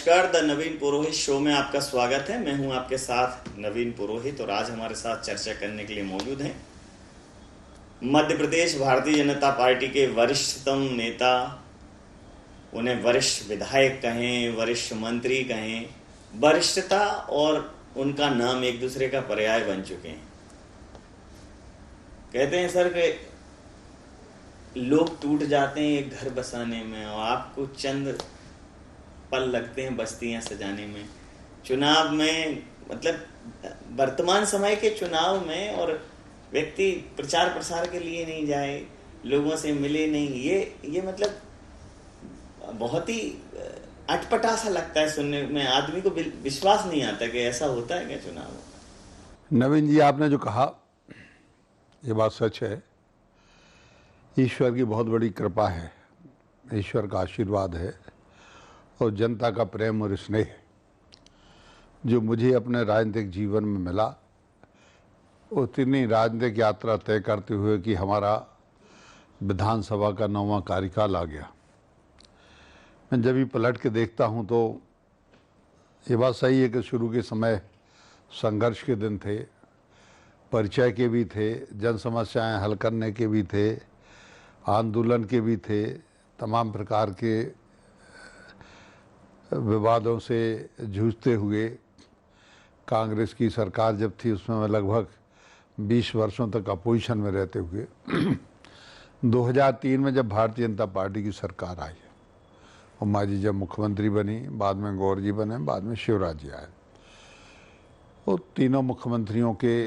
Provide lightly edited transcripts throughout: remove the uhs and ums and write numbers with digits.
नमस्कार, the Naveen Purohit show में आपका स्वागत है। मैं हूं आपके साथ नवीन पुरोहित और आज हमारे साथ चर्चा करने के लिए मौजूद हैं मध्य प्रदेश भारतीय जनता पार्टी के वरिष्ठतम नेता, उन्हें वरिष्ठ विधायक कहें, वरिष्ठ मंत्री कहें, वरिष्ठता और उनका नाम एक दूसरे का पर्याय बन चुके हैं। कहते हैं सर कि लोग टूट जाते हैं एक घर बसाने में और आपको चंद पल लगते हैं बस्तियां सजाने में। चुनाव में मतलब वर्तमान समय के चुनाव में और व्यक्ति प्रचार प्रसार के लिए नहीं जाए, लोगों से मिले नहीं, ये मतलब बहुत ही अटपटा सा लगता है सुनने में। आदमी को विश्वास नहीं आता कि ऐसा होता है क्या चुनाव। नवीन जी, आपने जो कहा ये बात सच है। ईश्वर की बहुत बड़ी कृपा है, ईश्वर का आशीर्वाद है और जनता का प्रेम और स्नेह जो मुझे अपने राजनीतिक जीवन में मिला, उतनी राजनीतिक यात्रा तय करते हुए कि हमारा विधानसभा का 9वां कार्यकाल आ गया। मैं जब भी पलट के देखता हूं तो ये बात सही है कि शुरू के समय संघर्ष के दिन थे, परिचय के भी थे, जन समस्याएं हल करने के भी थे, आंदोलन के भी थे, तमाम प्रकार के विवादों से जूझते हुए। कांग्रेस की सरकार जब थी उसमें मैं लगभग 20 वर्षों तक अपोजिशन में रहते हुए 2003 में जब भारतीय जनता पार्टी की सरकार आई, उमा जी जब मुख्यमंत्री बनी, बाद में गौर जी बने, बाद में शिवराज जी आए, वो तीनों मुख्यमंत्रियों के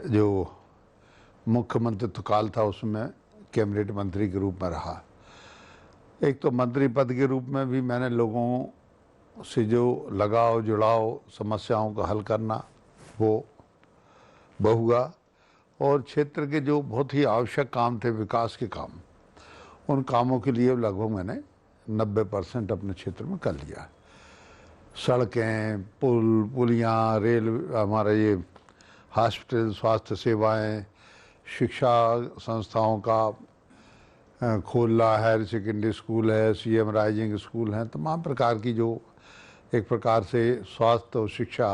जो मुख्यमंत्रित्व काल था उसमें कैबिनेट मंत्री के रूप में रहा। एक तो मंत्री पद के रूप में भी मैंने लोगों से जो लगाव जुड़ाव, समस्याओं का हल करना वो बहुआ, और क्षेत्र के जो बहुत ही आवश्यक काम थे, विकास के काम, उन कामों के लिए लगभग मैंने 90% अपने क्षेत्र में कर लिया। सड़कें, पुल, पुलियाँ, रेल, हमारा ये हॉस्पिटल, स्वास्थ्य सेवाएं, शिक्षा संस्थाओं का खोलना, हायर सेकेंडरी स्कूल है, सीएम राइजिंग स्कूल हैं, तमाम प्रकार की जो एक प्रकार से स्वास्थ्य और शिक्षा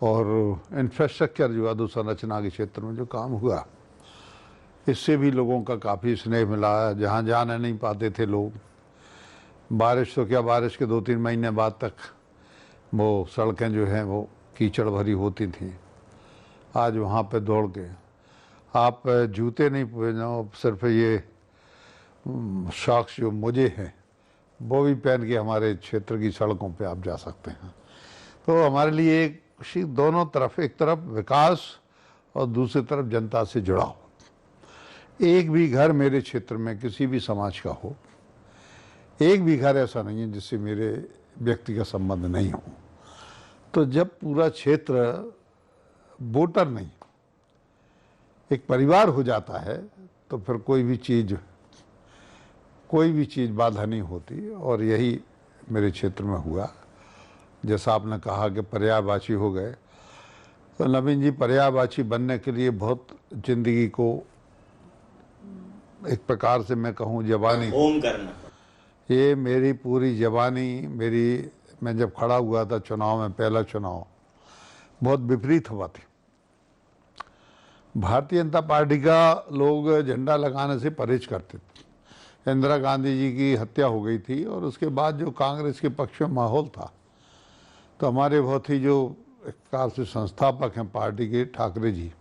और इंफ्रास्ट्रक्चर जो अधोसंरचना के क्षेत्र में जो काम हुआ, इससे भी लोगों का काफ़ी स्नेह मिला। जहाँ जाने नहीं पाते थे लोग, बारिश तो क्या, बारिश के 2-3 महीने बाद तक वो सड़कें जो हैं वो कीचड़ भरी होती थी। आज वहाँ पे दौड़ के आप जूते नहीं पहनो, सिर्फ ये शॉक्स जो मोजे हैं वो भी पहन के हमारे क्षेत्र की सड़कों पे आप जा सकते हैं। तो हमारे लिए एक खुशी दोनों तरफ, एक तरफ विकास और दूसरी तरफ जनता से जुड़ाव। एक भी घर मेरे क्षेत्र में किसी भी समाज का हो, एक भी घर ऐसा नहीं है जिससे मेरे व्यक्ति का संबंध नहीं हो। तो जब पूरा क्षेत्र वोटर नहीं, एक परिवार हो जाता है, तो फिर कोई भी चीज़ बाधा नहीं होती। और यही मेरे क्षेत्र में हुआ। जैसा आपने कहा कि पर्यायवाची हो गए, तो नवीन जी, पर्यायवाची बनने के लिए बहुत जिंदगी को एक प्रकार से मैं कहूँ जवानी होम करना, ये मेरी पूरी जवानी मैं जब खड़ा हुआ था चुनाव में, पहला चुनाव बहुत विपरीत हुआ थी। भारतीय जनता पार्टी का लोग झंडा लगाने से परहेज करते थे। इंदिरा गांधी जी की हत्या हो गई थी और उसके बाद जो कांग्रेस के पक्ष में माहौल था, तो हमारे बहुत ही जो एक प्रकार से संस्थापक हैं पार्टी के, ठाकरे जी,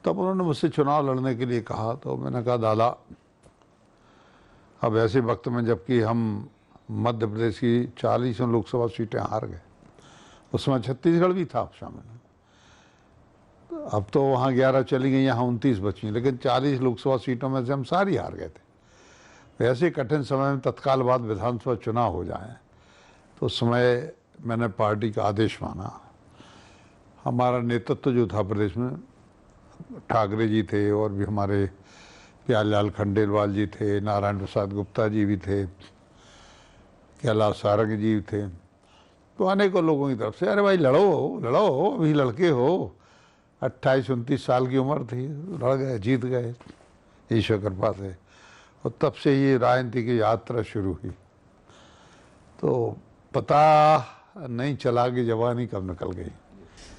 तब उन्होंने मुझसे चुनाव लड़ने के लिए कहा। तो मैंने कहा, दादा, अब ऐसे वक्त में जबकि हम मध्य प्रदेश की 40 लोकसभा सीटें हार गए, उसमें छत्तीसगढ़ भी था शामिल, अब तो वहाँ 11 चली गई, यहाँ 29 बची, लेकिन 40 लोकसभा सीटों में से हम सारी हार गए थे। ऐसे कठिन समय में तत्काल बाद विधानसभा चुनाव हो जाए, तो उस समय मैंने पार्टी का आदेश माना। हमारा नेतृत्व जो था प्रदेश में, ठाकरे जी थे और भी हमारे प्यारेलाल खंडेलवाल जी थे, नारायण प्रसाद गुप्ता जी भी थे, कैलाश सारंग जी थे, तो अनेकों लोगों की तरफ से, अरे भाई लड़ो, अभी लड़के हो, 28-29 साल की उम्र थी, लड़ गए, जीत गए ईश्वर कृपा से। और तब से ये राजनीति की यात्रा शुरू हुई। तो पता नहीं चला कि जवानी कब निकल गई।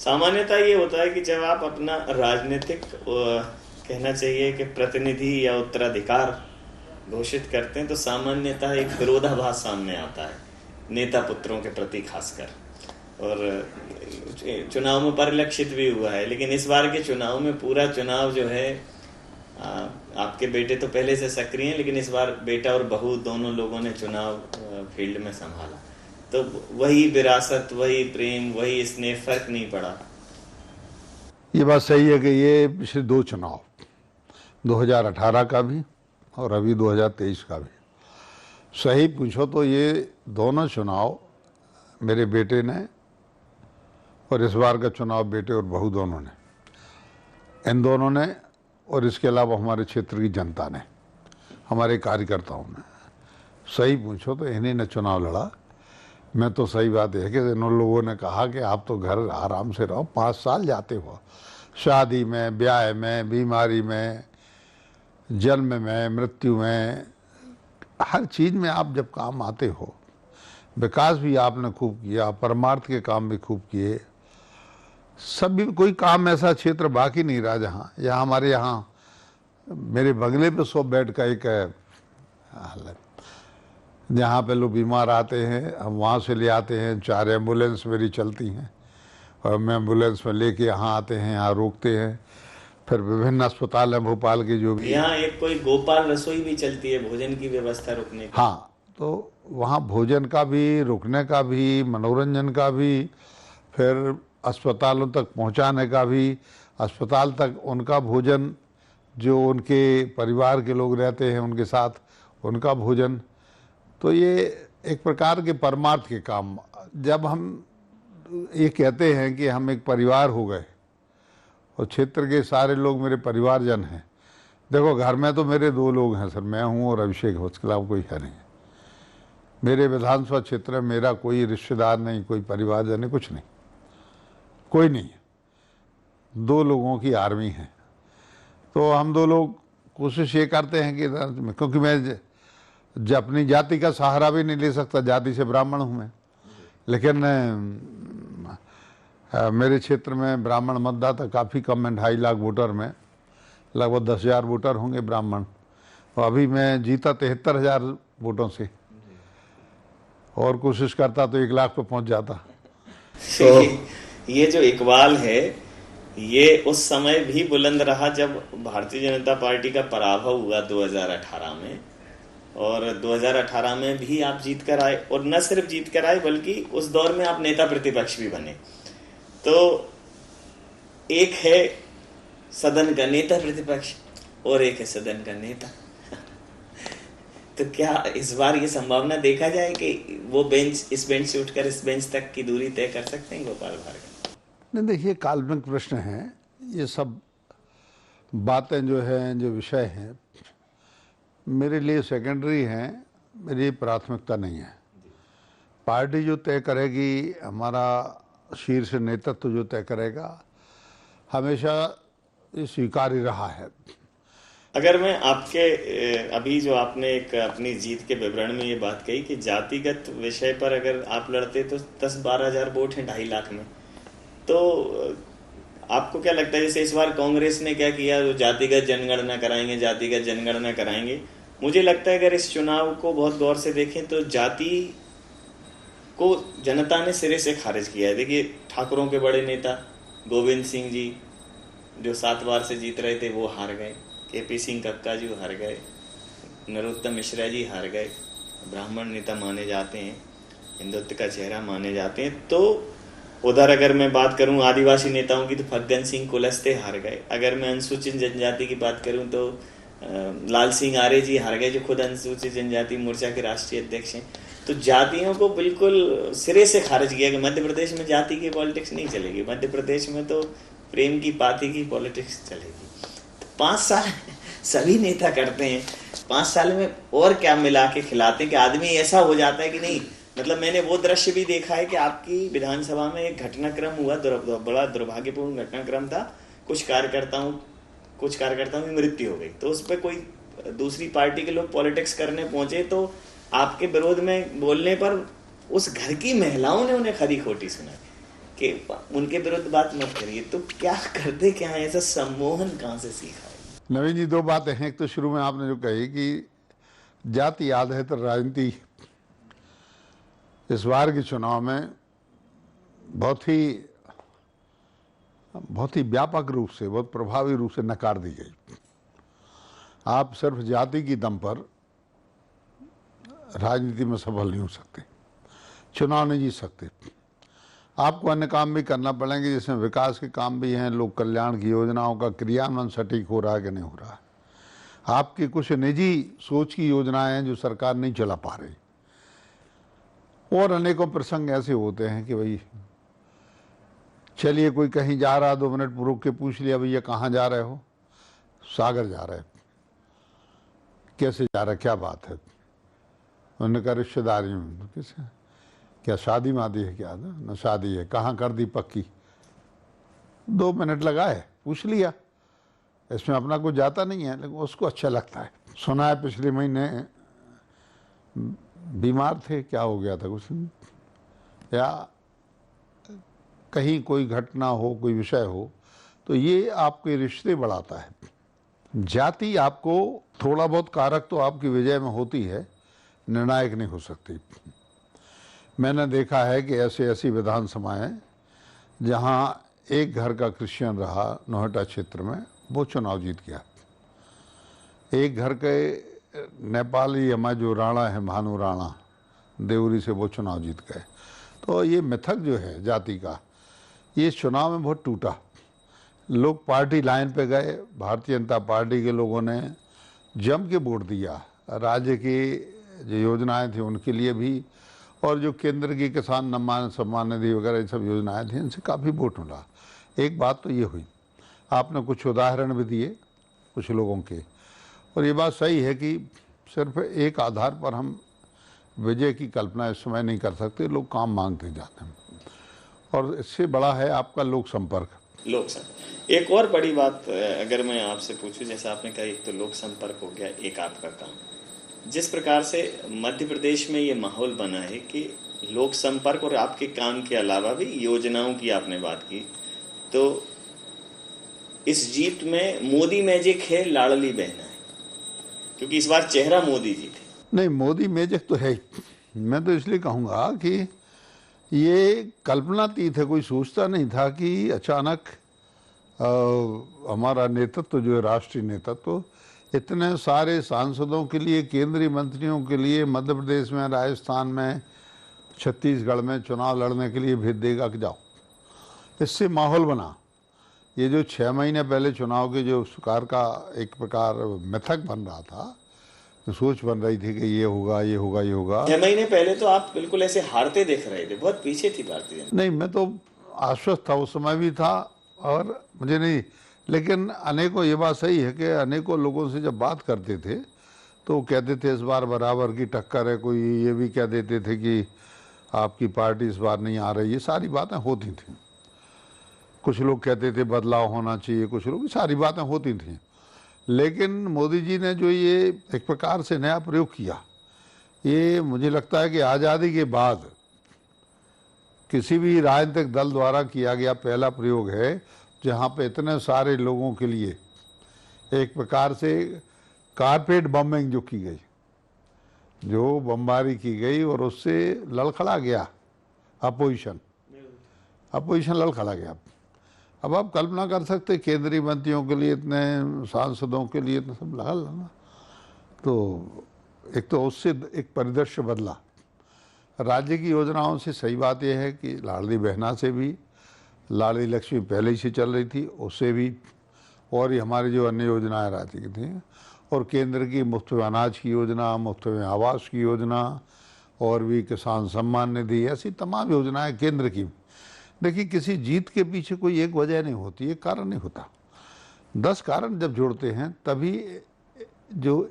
सामान्यतः ये होता है कि जब आप अपना राजनीतिक कहना चाहिए कि प्रतिनिधि या उत्तराधिकार घोषित करते हैं तो सामान्यतः एक विरोधाभास सामने आता है नेता पुत्रों के प्रति खासकर, और चुनाव में परिलक्षित भी हुआ है। लेकिन इस बार के चुनाव में पूरा चुनाव जो है आपके बेटे तो पहले से सक्रिय हैं, लेकिन इस बार बेटा और बहू दोनों लोगों ने चुनाव फील्ड में संभाला, तो वही विरासत, वही प्रेम, वही स्नेह, फर्क नहीं पड़ा। ये बात सही है कि ये पिछले 2 चुनाव 2018 का भी और अभी 2023 का भी, सही पूछो तो ये दोनों चुनाव मेरे बेटे ने और इस बार का चुनाव बेटे और बहू दोनों ने, इन दोनों ने और इसके अलावा हमारे क्षेत्र की जनता ने, हमारे कार्यकर्ताओं ने, सही पूछो तो इन्हीं ने चुनाव लड़ा। मैं तो सही बात है कि इन लोगों ने कहा कि आप तो घर आराम से रहो, 5 साल जाते हो शादी में, ब्याह में, बीमारी में, जन्म में, मृत्यु में, हर चीज़ में आप जब काम आते हो, विकास भी आपने खूब किया, परमार्थ के काम भी खूब किए, सभी कोई काम ऐसा क्षेत्र बाकी नहीं रहा जहाँ हमारे यहाँ मेरे बंगले पे 100 बेड का एक हाल है, जहाँ पे लोग बीमार आते हैं हम वहाँ से ले आते हैं, 4 एम्बुलेंस मेरी चलती हैं और मैं एम्बुलेंस में लेके यहाँ आते हैं, यहाँ रोकते हैं। फिर विभिन्न अस्पताल हैं भोपाल के जो भी, यहाँ एक कोई गोपाल रसोई भी चलती है भोजन की व्यवस्था रुकने की। हाँ, तो वहाँ भोजन का भी, रुकने का भी, मनोरंजन का भी, फिर अस्पतालों तक पहुँचाने का भी, अस्पताल तक उनका भोजन, जो उनके परिवार के लोग रहते हैं उनके साथ उनका भोजन, तो ये एक प्रकार के परमार्थ के काम। जब हम ये कहते हैं कि हम एक परिवार हो गए और क्षेत्र के सारे लोग मेरे परिवारजन हैं, देखो घर में तो मेरे 2 लोग हैं सर, मैं हूँ और अभिषेक, उसके अलावा कोई है नहीं। मेरे विधानसभा क्षेत्र में मेरा कोई रिश्तेदार नहीं, कोई परिवारजन नहीं, कुछ नहीं, कोई नहीं है। 2 लोगों की आर्मी है। तो हम 2 लोग कोशिश ये करते हैं कि, क्योंकि मैं अपनी जाति का सहारा भी नहीं ले सकता, जाति से ब्राह्मण हूँ मैं, लेकिन मेरे क्षेत्र में ब्राह्मण मतदाता काफ़ी कम है, 2.5 लाख वोटर में लगभग 10,000 वोटर होंगे ब्राह्मण, और अभी मैं जीता 73,000 वोटों से, और कोशिश करता तो 1 लाख पे पहुंच जाता। तो ये जो इकबाल है ये उस समय भी बुलंद रहा जब भारतीय जनता पार्टी का पराभव हुआ 2018 में, और 2018 में भी आप जीत कर आए, और न सिर्फ जीत कर आए बल्कि उस दौर में आप नेता प्रतिपक्ष भी बने। तो एक है सदन का नेता प्रतिपक्ष और एक है सदन का नेता। तो क्या इस बार ये संभावना देखा जाए कि वो बेंच, इस बेंच से उठकर इस बेंच तक की दूरी तय कर सकते हैं गोपाल भार्गव? नहीं, देखिए काल्पनिक प्रश्न है ये सब बातें, जो हैं, जो विषय हैं, मेरे लिए सेकेंडरी हैं, मेरी प्राथमिकता नहीं है। पार्टी जो तय करेगी, हमारा शीर्ष नेतृत्व जो तय करेगा, हमेशा ये स्वीकार्य रहा है। अगर मैं आपके अभी जो आपने एक अपनी जीत के विवरण में ये बात कही कि जातिगत विषय पर अगर आप लड़ते तो 10-12 हजार वोट हैं 2.5 लाख में, तो आपको क्या लगता है, जैसे इस बार कांग्रेस ने क्या किया, जो जातिगत जनगणना कराएंगे, जातिगत जनगणना कराएंगे, मुझे लगता है अगर इस चुनाव को बहुत गौर से देखें तो जाति को जनता ने सिरे से खारिज किया है। देखिए ठाकुरों के बड़े नेता गोविंद सिंह जी जो 7 बार से जीत रहे थे वो हार गए, केपी सिंह कक्का जी हार गए, नरोत्तम मिश्रा जी हार गए, ब्राह्मण नेता माने जाते हैं, हिंदुत्व का चेहरा माने जाते हैं। तो उधर अगर मैं बात करूं आदिवासी नेताओं की तो फग्गन सिंह कुलस्ते हार गए। अगर मैं अनुसूचित जनजाति की बात करूं तो लाल सिंह आर्य जी हार गए, जो खुद अनुसूचित जनजाति मोर्चा के राष्ट्रीय अध्यक्ष हैं। तो जातियों को बिल्कुल सिरे से खारिज किया कि मध्य प्रदेश में जाति की पॉलिटिक्स नहीं चलेगी, मध्य प्रदेश में तो प्रेम की पाती की पॉलिटिक्स चलेगी। 5 साल सभी नेता करते हैं, 5 साल में और क्या मिला के खिलाते हैं कि आदमी ऐसा हो जाता है कि नहीं। मतलब मैंने वो दृश्य भी देखा है कि आपकी विधानसभा में एक घटनाक्रम हुआ, बड़ा दुर्भाग्यपूर्ण घटनाक्रम था, कुछ कार्यकर्ताओं की मृत्यु हो गई, तो उस पर कोई दूसरी पार्टी के लोग पॉलिटिक्स करने पहुंचे तो आपके विरोध में बोलने पर उस घर की महिलाओं ने उन्हें खरी खोटी सुनाई कि उनके विरुद्ध बात मत करिए। तो क्या करते क्या है, ऐसा सम्मोहन कहाँ से सीखा है? नवीन जी, दो बातें हैं। एक तो शुरू में आपने जो कही कि जाति याद है तो राजनीति इस बार के चुनाव में बहुत ही व्यापक रूप से, बहुत प्रभावी रूप से नकार दी गई। आप सिर्फ जाति की दम पर राजनीति में सफल नहीं हो सकते, चुनाव नहीं जीत सकते। आपको अन्य काम भी करना पड़ेंगे, जिसमें विकास के काम भी हैं, लोक कल्याण की योजनाओं का क्रियान्वयन सटीक हो रहा है कि नहीं हो रहा है। आपकी कुछ निजी सोच की योजनाएं हैं जो सरकार नहीं चला पा रही, और अनेकों प्रसंग ऐसे होते हैं कि भाई चलिए कोई कहीं जा रहा, 2 मिनट रुक के पूछ लिया, भैया कहाँ जा रहे हो? सागर जा रहे। कैसे जा रहे, क्या बात है? उन्होंने कहा रिश्तेदारी में। किसे? क्या शादी मादी है? क्या ना शादी है। कहाँ कर दी पक्की? 2 मिनट लगाए, पूछ लिया। इसमें अपना कुछ जाता नहीं है, लेकिन उसको अच्छा लगता है। सुना है पिछले महीने बीमार थे, क्या हो गया था कुछ, या कहीं कोई घटना हो, कोई विषय हो, तो ये आपके रिश्ते बढ़ाता है। जाति आपको थोड़ा बहुत कारक तो आपकी विजय में होती है, निर्णायक नहीं हो सकती। मैंने देखा है कि ऐसी विधानसभाएं जहां एक घर का क्रिश्चियन रहा नोएडा क्षेत्र में, वो चुनाव जीत गया। एक घर के नेपाली हमारे जो राणा है, भानु राणा देवरी से, वो चुनाव जीत गए। तो ये मिथक जो है जाति का, ये चुनाव में बहुत टूटा। लोग पार्टी लाइन पे गए, भारतीय जनता पार्टी के लोगों ने जम के वोट दिया। राज्य की जो योजनाएं थी उनके लिए भी, और जो केंद्र की किसान सम्मान निधि वगैरह ये सब योजनाएं थी, इनसे काफ़ी वोट मिला। एक बात तो ये हुई, आपने कुछ उदाहरण भी दिए कुछ लोगों के, और ये बात सही है कि सिर्फ एक आधार पर हम विजय की कल्पना इस समय नहीं कर सकते। लोग काम मांगते जाते हैं, और इससे बड़ा है आपका लोक संपर्क। एक और बड़ी बात अगर मैं आपसे पूछूं, जैसे आपने कहा, एक तो लोक संपर्क हो गया, एक आपका काम। जिस प्रकार से मध्य प्रदेश में ये माहौल बना है कि लोक संपर्क और आपके काम के अलावा भी योजनाओं की आपने बात की, तो इस जीत में मोदी मैजिक है, लाडली बहना है, क्योंकि इस बार चेहरा मोदी जी थे। नहीं, मोदी मैजिक तो है ही। मैं तो इसलिए कहूँगा कि ये कल्पनातीत है। कोई सोचता नहीं था कि अचानक हमारा नेतृत्व जो है, राष्ट्रीय नेतृत्व, इतने सारे सांसदों के लिए, केंद्रीय मंत्रियों के लिए मध्य प्रदेश में, राजस्थान में, छत्तीसगढ़ में चुनाव लड़ने के लिए भेज देगा कि जाओ। इससे माहौल बना। ये जो 6 महीने पहले चुनाव के जो सरकार का एक प्रकार मिथक बन रहा था, सोच बन रही थी कि ये होगा, ये होगा, ये होगा। 6 महीने पहले तो आप बिल्कुल ऐसे हारते दिख रहे थे, बहुत पीछे थी भारतीय जनता। नहीं, मैं तो आश्वस्त था, उस समय भी था, और मुझे नहीं, लेकिन अनेकों, ये बात सही है कि अनेकों लोगों से जब बात करते थे तो कहते थे इस बार बराबर की टक्कर है। कोई ये भी कह देते थे कि आपकी पार्टी इस बार नहीं आ रही। ये सारी बातें होती थी। कुछ लोग कहते थे बदलाव होना चाहिए, कुछ लोग, सारी बातें होती थी। लेकिन मोदी जी ने जो ये एक प्रकार से नया प्रयोग किया, ये मुझे लगता है कि आज़ादी के बाद किसी भी राजनीतिक दल द्वारा किया गया पहला प्रयोग है, जहाँ पे इतने सारे लोगों के लिए एक प्रकार से कारपेट बम्बिंग जो की गई, जो बमबारी की गई, और उससे लड़खड़ा गया अपोजिशन लड़खड़ा गया। अब आप कल्पना कर सकते, केंद्रीय मंत्रियों के लिए इतने, सांसदों के लिए इतना सब लगा लेना, तो एक तो उससे एक परिदृश्य बदला। राज्य की योजनाओं से सही बात यह है कि लाडली बहना से भी, लाडली लक्ष्मी पहले ही से चल रही थी, उससे भी, और ये हमारी जो अन्य योजनाएं राज्य की थी, और केंद्र की मुफ्त में अनाज की योजना, मुफ्त में आवास की योजना, और भी किसान सम्मान निधि, ऐसी तमाम योजनाएं केंद्र की। देखिए, किसी जीत के पीछे कोई एक वजह नहीं होती, एक कारण नहीं होता। 10 कारण जब जोड़ते हैं तभी जो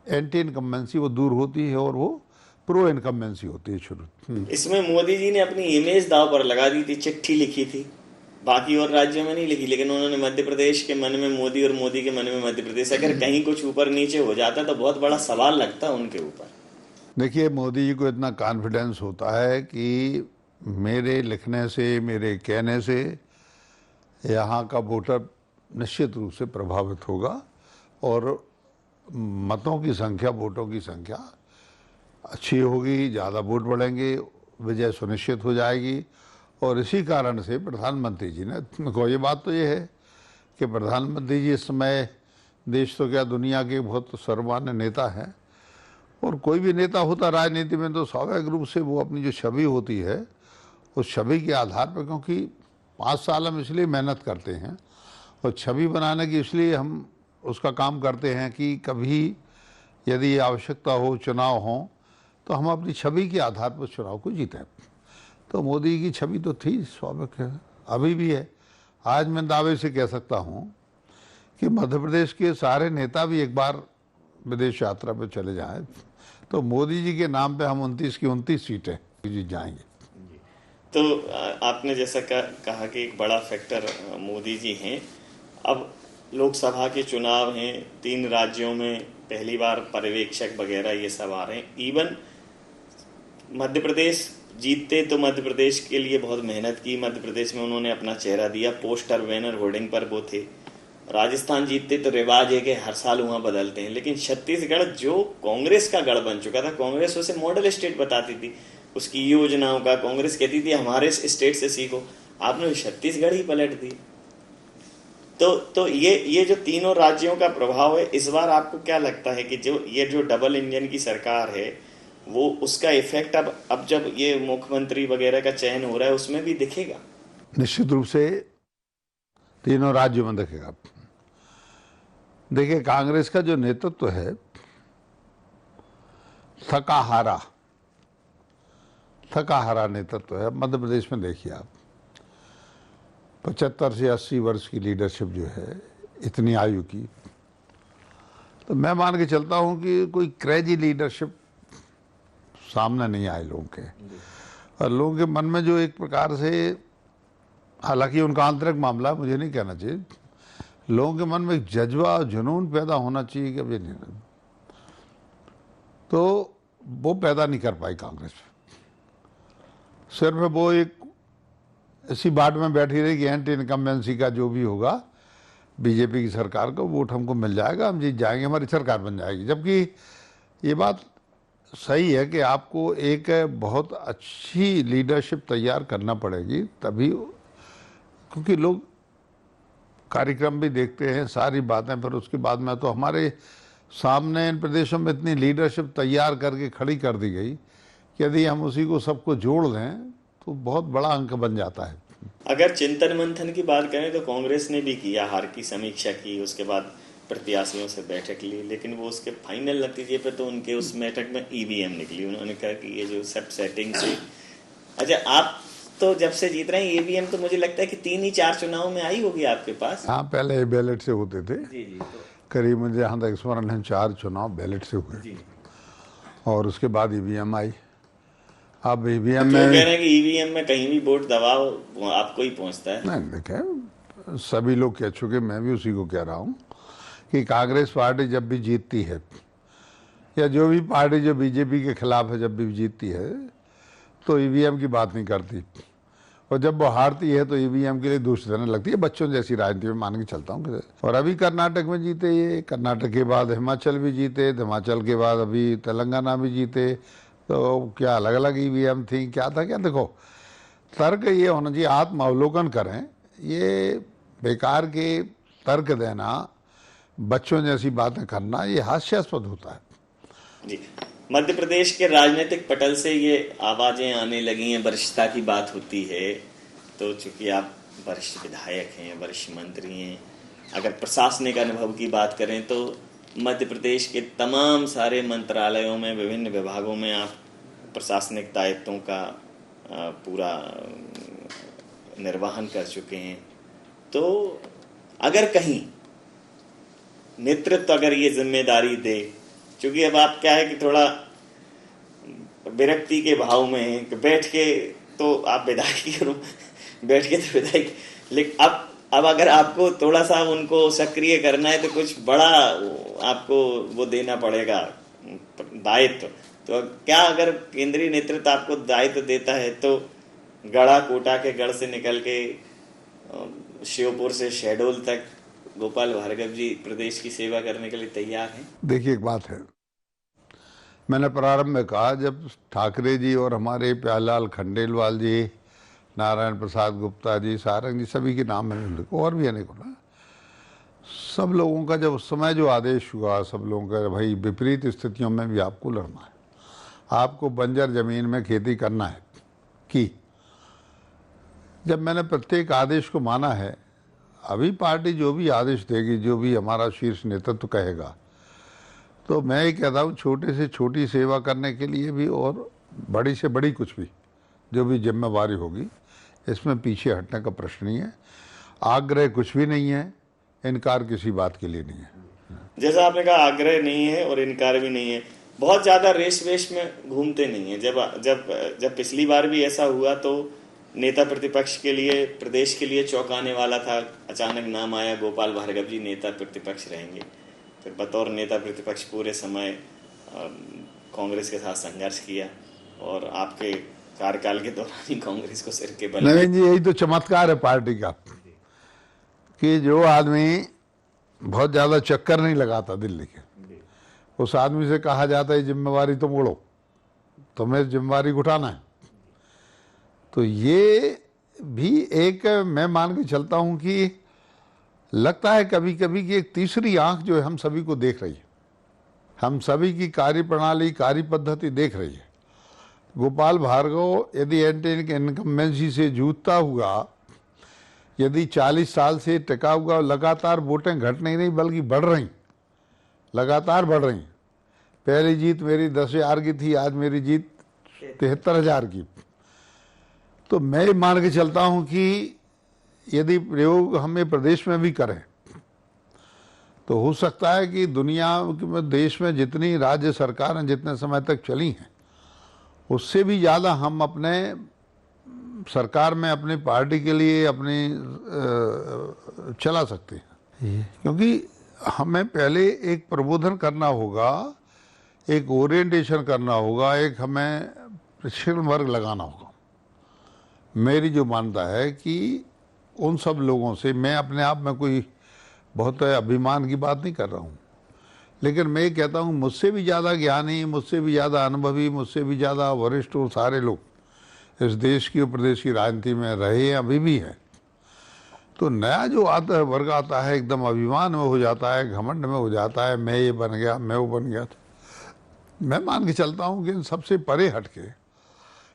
एंटी इनकम्बेंसी वो दूर होती है, और वो प्रो इनकम्बेंसी होती है शुरू। इसमें मोदी जी ने अपनी इमेज दांव पर लगा दी थी, चिट्ठी लिखी थी, बाकी और राज्यों में नहीं लिखी, लेकिन उन्होंने मध्य प्रदेश के मन में मोदी और मोदी के मन में मध्य प्रदेश। अगर कहीं कुछ ऊपर नीचे हो जाता तो बहुत बड़ा सवाल लगता उनके ऊपर। देखिए, मोदी जी को इतना कॉन्फिडेंस होता है कि मेरे लिखने से, मेरे कहने से यहाँ का वोटर निश्चित रूप से प्रभावित होगा और मतों की संख्या, वोटों की संख्या अच्छी होगी, ज़्यादा वोट बढ़ेंगे, विजय सुनिश्चित हो जाएगी। और इसी कारण से प्रधानमंत्री जी ने, देखो ये बात तो ये है कि प्रधानमंत्री जी इस समय देश तो क्या दुनिया के बहुत सर्वमान्य नेता हैं, और कोई भी नेता होता राजनीति में तो स्वाभाविक रूप से वो अपनी जो छवि होती है उस छवि के आधार पर, क्योंकि 5 साल हम इसलिए मेहनत करते हैं और छवि बनाने की इसलिए हम उसका काम करते हैं कि कभी यदि आवश्यकता हो, चुनाव हो, तो हम अपनी छवि के आधार पर चुनाव को जीतें। तो मोदी की छवि तो थी, स्वाभाविक है, अभी भी है। आज मैं दावे से कह सकता हूँ कि मध्य प्रदेश के सारे नेता भी एक बार विदेश यात्रा पर चले जाएं तो मोदी जी के नाम पे हम 29 की 29 सीटें जीत जाएंगे। तो आपने जैसा कहा कि एक बड़ा फैक्टर मोदी जी हैं। अब लोकसभा के चुनाव हैं, 3 राज्यों में पहली बार पर्यवेक्षक वगैरह ये सब आ रहे हैं। इवन मध्य प्रदेश जीतते तो मध्य प्रदेश के लिए बहुत मेहनत की, मध्य प्रदेश में उन्होंने अपना चेहरा दिया, पोस्टर, बैनर, होर्डिंग पर वो थे। राजस्थान जीतते तो रिवाज है कि हर साल वहां बदलते हैं। लेकिन छत्तीसगढ़ जो कांग्रेस का गढ़ बन चुका था, कांग्रेस उसे मॉडल स्टेट बताती थी, उसकी योजनाओं का कांग्रेस कहती थी हमारे स्टेट से सीखो। आपने छत्तीसगढ़ ही पलट दी। तो ये जो तीनों राज्यों का प्रभाव है, इस बार आपको क्या लगता है कि जो डबल इंजन की सरकार है वो उसका इफेक्ट अब जब ये मुख्यमंत्री वगैरह का चयन हो रहा है उसमें भी दिखेगा? निश्चित रूप से तीनों राज्यों में दिखेगा। देखिए, कांग्रेस का जो नेतृत्व है थका हारा नेतृत्व है। मध्य प्रदेश में देखिए आप, 75 से 80 वर्ष की लीडरशिप जो है, इतनी आयु की, तो मैं मान के चलता हूं कि कोई क्रेजी लीडरशिप सामने नहीं आए लोगों के। और लोगों के मन में जो एक प्रकार से, हालांकि उनका आंतरिक मामला मुझे नहीं कहना चाहिए, लोगों के मन में एक जज्बा, जुनून पैदा होना चाहिए कि अभी नहीं, तो वो पैदा नहीं कर पाई कांग्रेस। सिर्फ वो एक इसी बाट में बैठी रही कि एंटी इनकम्बेंसी का जो भी होगा बीजेपी की सरकार को वोट हमको मिल जाएगा, हम जीत जाएंगे, हमारी सरकार बन जाएगी। जबकि ये बात सही है कि आपको एक बहुत अच्छी लीडरशिप तैयार करना पड़ेगी तभी, क्योंकि लोग कार्यक्रम भी देखते हैं, सारी बातें, फिर उसके बाद में तो हमारे सामने इन प्रदेशों में इतनी लीडरशिप तैयार करके खड़ी कर दी गई कि यदि हम उसी को सबको जोड़ दें तो बहुत बड़ा अंक बन जाता है। अगर चिंतन मंथन की बात करें तो कांग्रेस ने भी किया, हार की समीक्षा की, उसके बाद प्रत्याशियों से बैठक ली, लेकिन वो उसके फाइनल नतीजे पे तो उनके उस बैठक में ईवीएम निकली। उन्होंने कहा कि ये जो सब सेटिंग से, अच्छा आप तो जब से जीत रहे हैं ईवीएम तो मुझे लगता है कि 3 ही 4 चुनाव में आई होगी आपके पास। हाँ, पहले बैलेट से होते थे जी। तो करीब मुझे जहाँ तक स्मरण है 4 चुनाव बैलेट से हुए जी। और उसके बाद ईवीएम आई। अब ईवीएम में कह रहे हैं कि ईवीएम में कहीं भी वोट दबाव आपको ही पहुंचता है। नहीं, देखें, सभी लोग कह चुके, मैं भी उसी को कह रहा हूँ कि कांग्रेस पार्टी जब भी जीतती है या जो भी पार्टी जो बीजेपी के खिलाफ है जब भी जीतती है तो ईवीएम की बात नहीं करती, और जब वो हारती है तो ईवीएम के लिए दोष देने लगती है। बच्चों जैसी राजनीति में मान के चलता हूँ। और अभी कर्नाटक में जीते ये, कर्नाटक के बाद हिमाचल भी जीते, हिमाचल के बाद अभी तेलंगाना भी जीते, तो क्या अलग अलग ईवीएम थी, क्या था क्या? देखो, तर्क ये होना चाहिए, आत्मावलोकन करें, ये बेकार के तर्क देना, बच्चों जैसी बातें करना, ये हास्यास्पद होता है जी। मध्य प्रदेश के राजनीतिक पटल से ये आवाजें आने लगी हैं, वरिष्ठता की बात होती है, तो चूंकि आप वरिष्ठ विधायक हैं, वरिष्ठ मंत्री हैं, अगर प्रशासनिक अनुभव की बात करें तो मध्य प्रदेश के तमाम सारे मंत्रालयों में, विभिन्न विभागों में आप प्रशासनिक दायित्वों का पूरा निर्वहन कर चुके हैं। तो अगर कहीं नेतृत्व अगर ये जिम्मेदारी दे, क्योंकि अब आप क्या है कि थोड़ा विरक्ति के भाव में है कि बैठ के तो आप विधायकी करो, बैठ के तो विधायक, लेकिन अब अगर आपको थोड़ा सा उनको सक्रिय करना है तो कुछ बड़ा आपको वो देना पड़ेगा दायित्व, तो क्या अगर केंद्रीय नेतृत्व आपको दायित्व देता है तो गढ़ा कोटा के गढ़ से निकल के श्योपुर से शहडोल तक गोपाल भार्गव जी प्रदेश की सेवा करने के लिए तैयार हैं? देखिए, एक बात है, मैंने प्रारंभ में कहा, जब ठाकरे जी और हमारे प्यारेलाल खंडेलवाल जी, नारायण प्रसाद गुप्ता जी, सारंग जी, सभी के नाम मैंने लिखे, और भी अनेकों ना, सब लोगों का जब उस समय जो आदेश हुआ, सब लोगों का, भाई विपरीत स्थितियों में भी आपको लड़ना है, आपको बंजर जमीन में खेती करना है कि जब मैंने प्रत्येक आदेश को माना है, अभी पार्टी जो भी आदेश देगी, जो भी हमारा शीर्ष नेतृत्व कहेगा, तो मैं ये कहता हूँ, छोटे से छोटी सेवा करने के लिए भी और बड़ी से बड़ी कुछ भी जो भी जिम्मेवारी होगी, इसमें पीछे हटने का प्रश्न नहीं है। आग्रह कुछ भी नहीं है, इनकार किसी बात के लिए नहीं है। जैसा आपने कहा, आग्रह नहीं है और इनकार भी नहीं है। बहुत ज्यादा रेस वेश में घूमते नहीं है। जब जब जब पिछली बार भी ऐसा हुआ तो नेता प्रतिपक्ष के लिए, प्रदेश के लिए चौंकाने वाला था। अचानक नाम आया गोपाल भार्गव जी नेता प्रतिपक्ष रहेंगे। फिर बतौर नेता प्रतिपक्ष पूरे समय कांग्रेस के साथ संघर्ष किया और आपके कार्यकाल के दौरान ही कांग्रेस को सिर के बल। नहीं जी, यही तो चमत्कार है पार्टी का कि जो आदमी बहुत ज्यादा चक्कर नहीं लगाता दिल्ली के, उस आदमी से कहा जाता है जिम्मेवारी तुम उड़ो, तुम्हें जिम्मेवारी उठाना है। तो ये भी एक, मैं मान के चलता हूं कि लगता है कभी कभी कि एक तीसरी आंख जो है हम सभी को देख रही है, हम सभी की कार्य प्रणाली, कार्य पद्धति देख रही है। गोपाल भार्गव यदि एंटी इनकम्बेंसी से जूझता हुआ, यदि 40 साल से टिका हुआ, लगातार वोटें घट नहीं बल्कि बढ़ रही, लगातार बढ़ रही। पहली जीत मेरी 10,000 की थी, आज मेरी जीत 73,000 की। तो मैं मान के चलता हूं कि यदि प्रयोग हम ये प्रदेश में भी करें तो हो सकता है कि दुनिया में, देश में जितनी राज्य सरकारें जितने समय तक चली हैं, उससे भी ज़्यादा हम अपने सरकार में अपनी पार्टी के लिए अपनी चला सकते हैं। क्योंकि हमें पहले एक प्रबोधन करना होगा, एक ओरिएंटेशन करना होगा, एक हमें प्रशिक्षण वर्ग लगाना होगा। मेरी जो मानता है कि उन सब लोगों से, मैं अपने आप में कोई बहुत अभिमान की बात नहीं कर रहा हूँ, लेकिन मैं कहता हूँ मुझसे भी ज़्यादा ज्ञानी, मुझसे भी ज़्यादा अनुभवी, मुझसे भी ज़्यादा वरिष्ठ और सारे लोग इस देश की और प्रदेश की राजनीति में रहे हैं, अभी भी हैं। तो नया जो आता है वर्ग आता है, एकदम अभिमान में हो जाता है, घमंड में हो जाता है, मैं ये बन गया, मैं वो बन गया। तो मैं मान के चलता हूँ कि इन सबसे परे हट के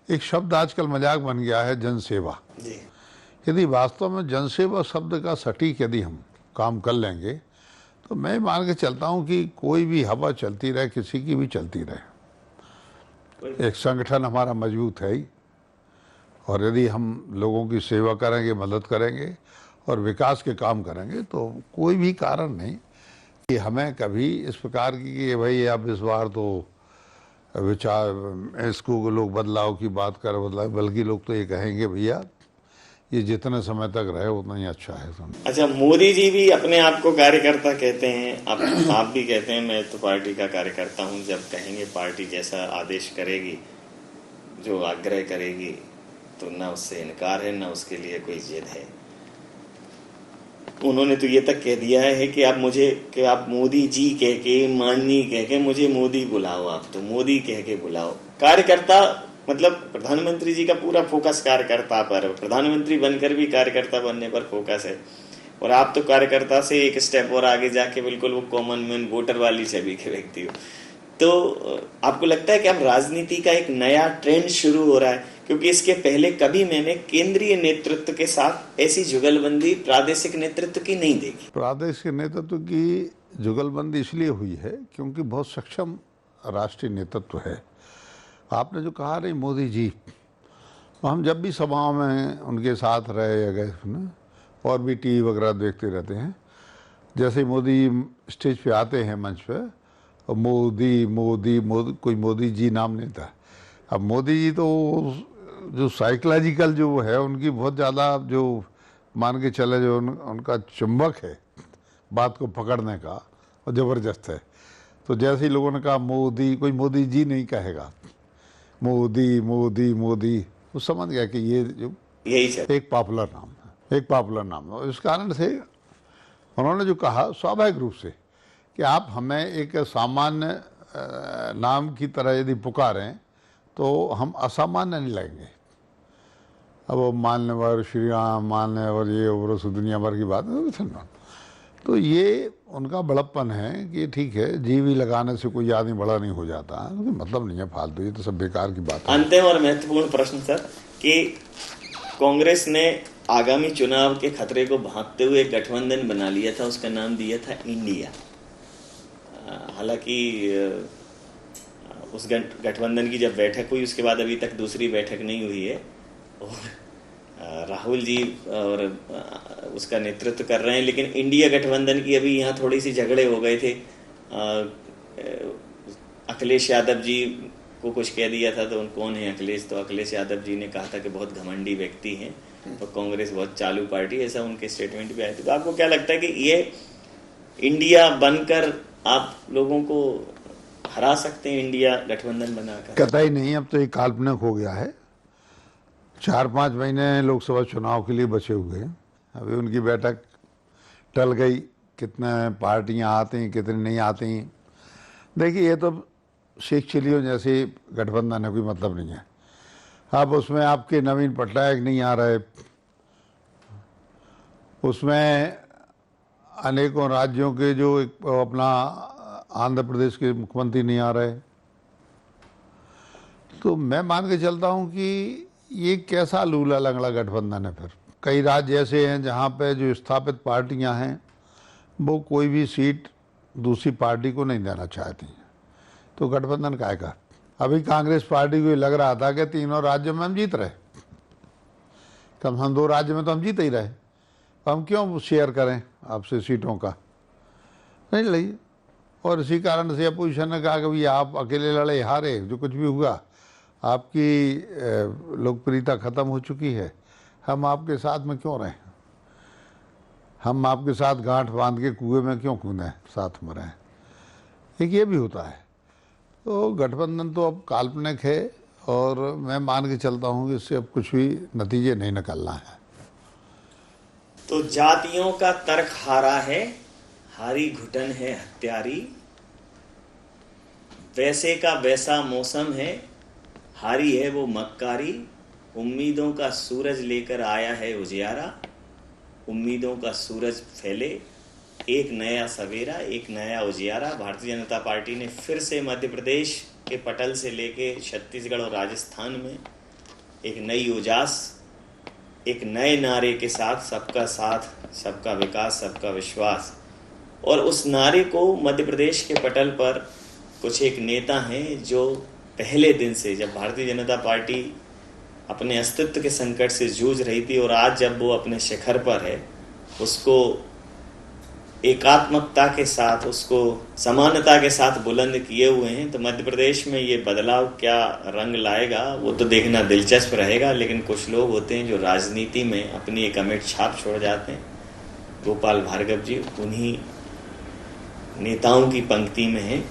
एक शब्द आजकल मजाक बन गया है, जनसेवा। यदि वास्तव में जनसेवा शब्द का सटीक यदि हम काम कर लेंगे तो मैं मान के चलता हूं कि कोई भी हवा चलती रहे, किसी की भी चलती रहे। एक संगठन हमारा मजबूत है ही, और यदि हम लोगों की सेवा करेंगे, मदद करेंगे और विकास के काम करेंगे तो कोई भी कारण नहीं कि हमें कभी इस प्रकार की कि भाई अब इस बार तो विचार इसको लोग बदलाव की बात कर बदलाव, बल्कि लोग तो ये कहेंगे भैया ये जितने समय तक रहे उतना ही अच्छा है। अच्छा, मोदी जी भी अपने आप को कार्यकर्ता कहते हैं, आप भी कहते हैं मैं तो पार्टी का कार्यकर्ता हूं। जब कहेंगे पार्टी जैसा आदेश करेगी, जो आग्रह करेगी, तो ना उससे इनकार है, ना उसके लिए कोई जिद है। उन्होंने तो ये तक कह दिया है कि आप मोदी जी कह के, माननीय कह के, मुझे मोदी बुलाओ, आप तो मोदी कह के बुलाओ। कार्यकर्ता मतलब प्रधानमंत्री जी का पूरा फोकस कार्यकर्ता पर, प्रधानमंत्री बनकर भी कार्यकर्ता बनने पर फोकस है। और आप तो कार्यकर्ता से एक स्टेप और आगे जाके बिल्कुल वो कॉमन मैन, वोटर वाली छवि के व्यक्ति हो। तो आपको लगता है कि अब राजनीति का एक नया ट्रेंड शुरू हो रहा है? क्योंकि इसके पहले कभी मैंने केंद्रीय नेतृत्व के साथ ऐसी जुगलबंदी प्रादेशिक नेतृत्व की नहीं देखी। प्रादेशिक नेतृत्व की जुगलबंदी इसलिए हुई है क्योंकि बहुत सक्षम राष्ट्रीय नेतृत्व है। आपने जो कहा नहीं मोदी जी, हम जब भी सभाओं में उनके साथ रहे या गए ना, और भी टीवी वगैरह देखते रहते हैं, जैसे मोदी स्टेज पे आते हैं मंच पे, और मोदी मोदी मोदी, कोई मोदी जी नाम नहीं था। अब मोदी जी तो जो साइकोलॉजिकल जो है उनकी बहुत ज़्यादा, जो मान के चले जो उनका चुंबक है बात को पकड़ने का, और ज़बरदस्त है। तो जैसे ही लोगों ने कहा मोदी, कोई मोदी जी नहीं कहेगा, मोदी मोदी मोदी, वो समझ गया कि ये जो यही एक पॉपुलर नाम है, एक पॉपुलर नाम है। इस कारण से उन्होंने जो कहा स्वाभाविक रूप से कि आप हमें एक सामान्य नाम की तरह यदि पुकारें तो हम असामान्य नहीं लगेंगे। अब वो मान्यवर श्री राम, मान्यवर ये और उस दुनिया भर की बात है। तो ये उनका बड़प्पन है कि ठीक है, जीवी लगाने से कोई आदमी बड़ा नहीं हो जाता, मतलब नहीं है फालतू, ये तो सब बेकार की बात है। अंतिम और महत्वपूर्ण प्रश्न सर कि कांग्रेस ने आगामी चुनाव के खतरे को भांपते हुए एक गठबंधन बना लिया था, उसका नाम दिया था इंडिया। हालांकि उस गठबंधन की जब बैठक हुई उसके बाद अभी तक दूसरी बैठक नहीं हुई है, और राहुल जी और उसका नेतृत्व कर रहे हैं, लेकिन इंडिया गठबंधन की अभी यहाँ थोड़ी सी झगड़े हो गए थे। अखिलेश यादव जी को कुछ कह दिया था, तो कौन है अखिलेश, तो अखिलेश यादव जी ने कहा था कि बहुत घमंडी व्यक्ति हैं, तो कांग्रेस बहुत चालू पार्टी, ऐसा उनके स्टेटमेंट भी आए थे। तो आपको क्या लगता है कि ये इंडिया बनकर आप लोगों को हरा सकते हैं, इंडिया गठबंधन बनाकर? कतई नहीं, अब तो ये काल्पनिक हो गया है। 4-5 महीने लोकसभा चुनाव के लिए बचे हुए हैं, अभी उनकी बैठक टल गई, कितने पार्टियां आती कितनी नहीं आती। देखिए, ये तो शेख चिलियों जैसे गठबंधन है, कोई मतलब नहीं है। अब उसमें आपके नवीन पटनायक नहीं आ रहे, उसमें अनेकों राज्यों के जो अपना आंध्र प्रदेश के मुख्यमंत्री नहीं आ रहे, तो मैं मान के चलता हूं कि ये कैसा लूला लंगड़ा गठबंधन है। फिर कई राज्य ऐसे हैं जहां पे जो स्थापित पार्टियां हैं वो कोई भी सीट दूसरी पार्टी को नहीं देना चाहती, तो गठबंधन काय का। अभी कांग्रेस पार्टी को लग रहा था कि तीनों राज्यों में हम जीत रहे, कम हम 2 राज्य में तो हम जीत ही रहे, हम क्यों शेयर करें आपसे सीटों का, नहीं लड़ी। और इसी कारण से अपोजिशन ने कहा कि भाई आप अकेले लड़े, हारे, जो कुछ भी हुआ, आपकी लोकप्रियता खत्म हो चुकी है, हम आपके साथ में क्यों रहें, हम आपके साथ गांठ बांध के कुएं में क्यों कूदें, साथ में रहें। एक ये भी होता है। तो गठबंधन तो अब काल्पनिक है, और मैं मान के चलता हूं कि इससे अब कुछ भी नतीजे नहीं निकलना है। तो जातियों का तर्क हारा है, हारी घुटन है हत्यारी, वैसे का वैसा मौसम है, हारी है वो मक्कारी, उम्मीदों का सूरज लेकर आया है उजियारा, उम्मीदों का सूरज फैले, एक नया सवेरा, एक नया उजियारा। भारतीय जनता पार्टी ने फिर से मध्य प्रदेश के पटल से लेके छत्तीसगढ़ और राजस्थान में एक नई उजास, एक नए नारे के साथ, सबका साथ, सबका विकास, सबका विश्वास। और उस नारे को मध्य प्रदेश के पटल पर कुछ एक नेता हैं जो पहले दिन से, जब भारतीय जनता पार्टी अपने अस्तित्व के संकट से जूझ रही थी और आज जब वो अपने शिखर पर है, उसको एकात्मकता के साथ, उसको समानता के साथ बुलंद किए हुए हैं। तो मध्य प्रदेश में ये बदलाव क्या रंग लाएगा वो तो देखना दिलचस्प रहेगा। लेकिन कुछ लोग होते हैं जो राजनीति में अपनी एक अमिट छाप छोड़ जाते हैं। गोपाल भार्गव जी उन्हीं नेताओं की पंक्ति में हैं।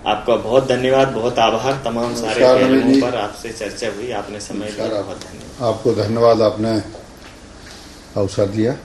आपका बहुत धन्यवाद, बहुत आभार। तमाम सारे पहलुओं पर आपसे चर्चा हुई, आपने समय दिया, बहुत धन्यवाद। आपको धन्यवाद, आपने अवसर दिया।